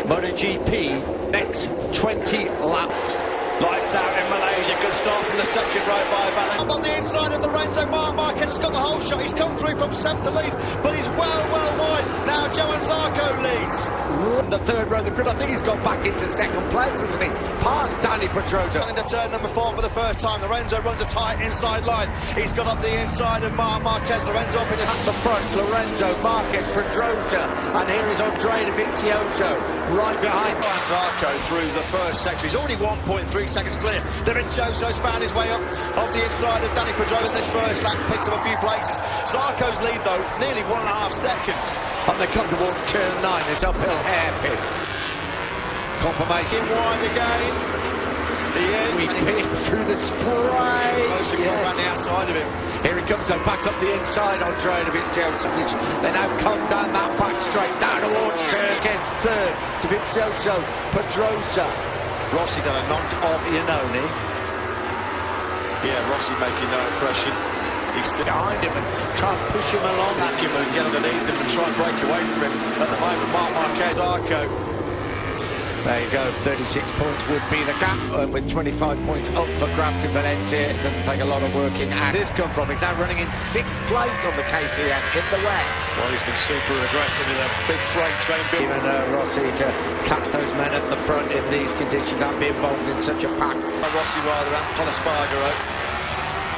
Motogp next 20 laps. Lights out in Malaysia. Good start from the second row by Valentine. On the inside of Lorenzo, Marquez has got the whole shot. He's come through from 7th to lead, but he's well wide. Now Johan Zarco leads. In the third row of the grid, I think he's got back into second place, hasn't he? Past Danny Pedrosa. Into turn number 4 for the first time. Lorenzo runs a tight inside line. He's got up the inside of Marquez. Lorenzo up in his... At the front, Lorenzo, Marquez, Pedrosa, and here is Andrea Dovizioso right behind. Zarco through the first section. He's already 1.3 seconds clear. Dovizioso's found his way up on the inside of Danny Pedrosa in this first lap. Picked up a few places. Zarco's lead, though, nearly 1.5 seconds. And they come towards turn 9. It's uphill hairpin. Confirmation wide again. He is. Sweeping through the spray. Around the outside of him. Here he comes, though, back up the inside. Andrea Dovizioso, which they now come down that back straight, down towards turn against third. Dovizioso, Pedrosa. Rossi's had a knock off Iannone. Yeah, Rossi making no impression. He's behind him and trying to push him along. Back him and get underneath him and try and break away from him. At the moment, Marquez, Zarco. There you go, 36 points would be the gap, with 25 points up for grabs in Valencia. It doesn't take a lot of working. And this come from, he's now running in 6th place on the KTM in the wet. Well, he's been super aggressive in a big freight train build. Even Rossi to catch those men at the front in these conditions and be involved in such a pack. Rossi rather than Espargaro.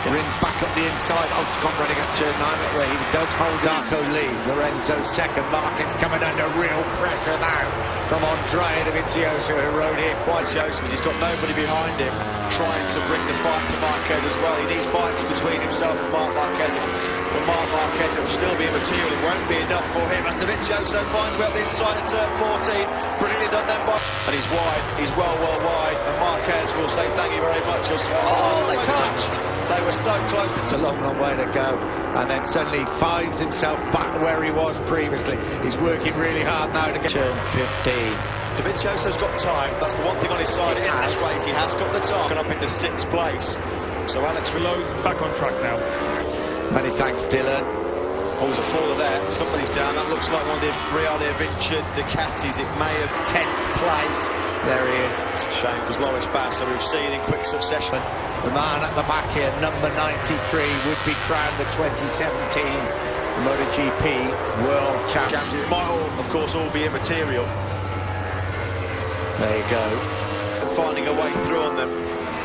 Rins back up the inside. Ocon running up turn 9, where he does hold. Zarco leads. Lorenzo second. Marquez coming under real pressure now from Andrea Dovizioso, who rode here quite shows because he's got nobody behind him trying to bring the fight to Marquez as well. He needs fights between himself and Marquez. For Marquez, it will still be immaterial. It won't be enough for him. As Dovizioso finds way up the inside at turn 14. Brilliantly done then by... And he's wide. He's well wide. And Marquez will say thank you very much. He'll say, they touched. They were so close. It's a long way to go. And then suddenly finds himself back where he was previously. He's working really hard now to get turn 15. Dovizioso's got time. That's the one thing on his side in this race. He has got the time. Up into 6th place. So Alex Renault back on track now. Many thanks, Dylan. Oh, there's a faller there. Somebody's down. That looks like one of the Briale Richard Ducatis. It may have 10th place. There he is. It's a shame because Loris Bass, so we've seen in quick succession. The man at the back here, number 93, would be crowned the 2017 Motogp World Champion. It might all, of course, all be immaterial. There you go. And finding a way through on them.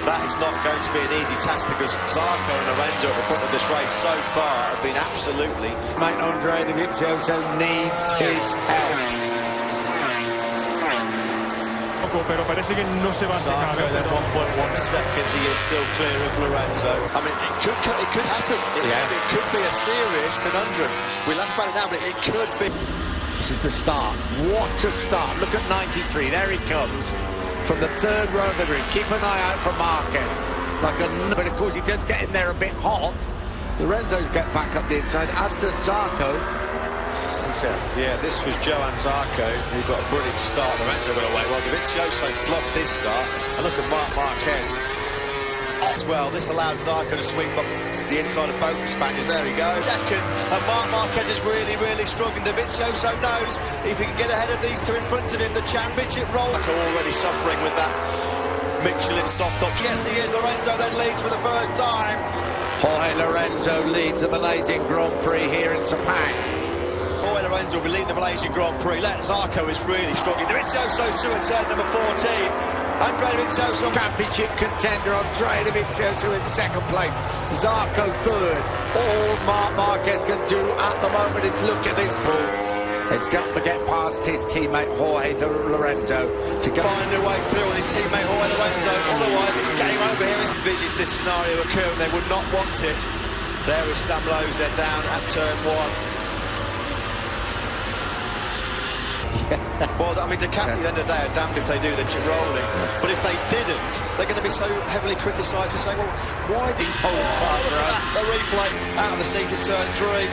That is not going to be an easy task because Zarco and Lorenzo at the front of this race so far have been absolutely... Mate, Andrea Dovizioso needs his help. Pero parece que no se va a Zarco then 1.1 seconds, he is still clear of Lorenzo. I mean, it could happen. It could be a serious conundrum. We laugh about it now, but it could be. This is the start. What a start. Look at 93. There he comes from the third row of the grid. Keep an eye out for Marquez. But of course he does get in there a bit hot. Lorenzo's get back up the inside, as does Zarco. Yeah, this was Johan Zarco who got a brilliant start. Lorenzo went away. Well, Dovizioso flubbed this start. And look at Marquez as well. This allowed Zarco to sweep up the inside of both the Spaniards. There he goes. Second. And Marquez is really struggling. Dovizioso knows if he can get ahead of these two in front of him, the championship roll. Already suffering with that Michelin soft top. Yes, he is. Lorenzo then leads for the first time. Jorge Lorenzo leads the Malaysian Grand Prix here in Sepang. Jorge Lorenzo will lead the Malaysian Grand Prix. Zarco is really struggling. Dovizioso to a turn number 14. Andrea Dovizioso, championship contender. Andrea Dovizioso in second place. Zarco third. All Marquez can do at the moment is look at this pool. He's got to get past his teammate Jorge Lorenzo to find a way through on his teammate Jorge Lorenzo. Otherwise, it's game over here. Envisage this scenario occurring. They would not want it. There is Sam Lowe's. They're down at turn 1. Well, I mean, Ducati at the end of the day are damned if they do, they keep rolling. But if they didn't, they're going to be so heavily criticised and saying, well, why did you hold fast around? The replay out of the seat at turn 3.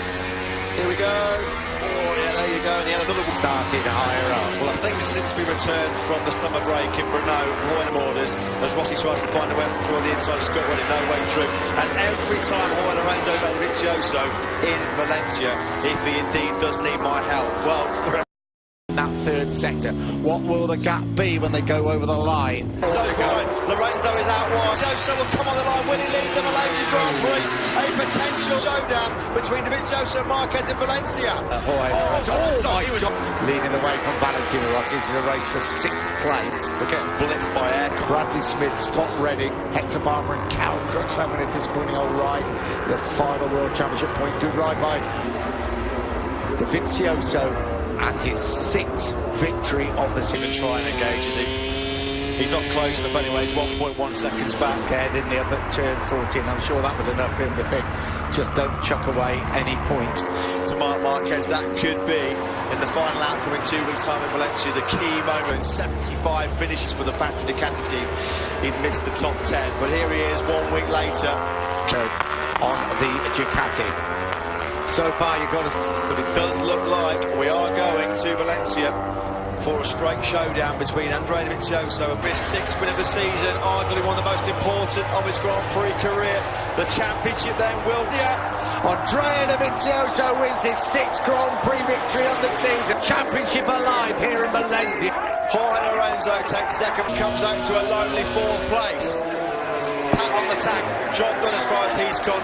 Here we go. Oh, yeah, there you go. And he had another one. Started higher up. Well, I think since we returned from the summer break in Brno, Jorge orders, as Rossi tries to find a way through on the inside of Scott, running no way through. And every time Jorge Lorenzo and Dovizioso in Valencia, if he indeed does need my help, well... in that third sector. What will the gap be when they go over the line? Lorenzo is out wide. Dovizioso will come on the line. Will he lead the Malaysia Grand Prix? A potential showdown between Dovizioso and Marquez in Valencia. Leading the way from Valentino Rossi. This is a race for 6th place. We're getting blitzed by air. Bradley Smith, Scott Redding, Hector Barber and Cal Crooks having a disappointing old ride. The final World Championship point. Good ride by Dovizioso and his 6th victory of the season. Try and engages him. He's not close enough anyway, he's 1.1 seconds back. There, didn't he, up at turn 14. I'm sure that was enough for him to think, just don't chuck away any points. To Marc Marquez, that could be, in the final outcome in 2 weeks' time in Valencia, the key moment. 75 finishes for the Factory Ducati team. He'd missed the top 10, but here he is 1 week later. On the Ducati. So far you've got to... But it does look like we are going to Valencia for a straight showdown between Andrea Dovizioso and his 6th win of the season, arguably one of the most important of his Grand Prix career. The championship then will... Andrea Dovizioso wins his 6th Grand Prix victory of the season. Championship alive here in Malaysia. Jorge Lorenzo takes 2nd, comes out to a lonely 4th place. Pat on the tank, job done as far as he's gone.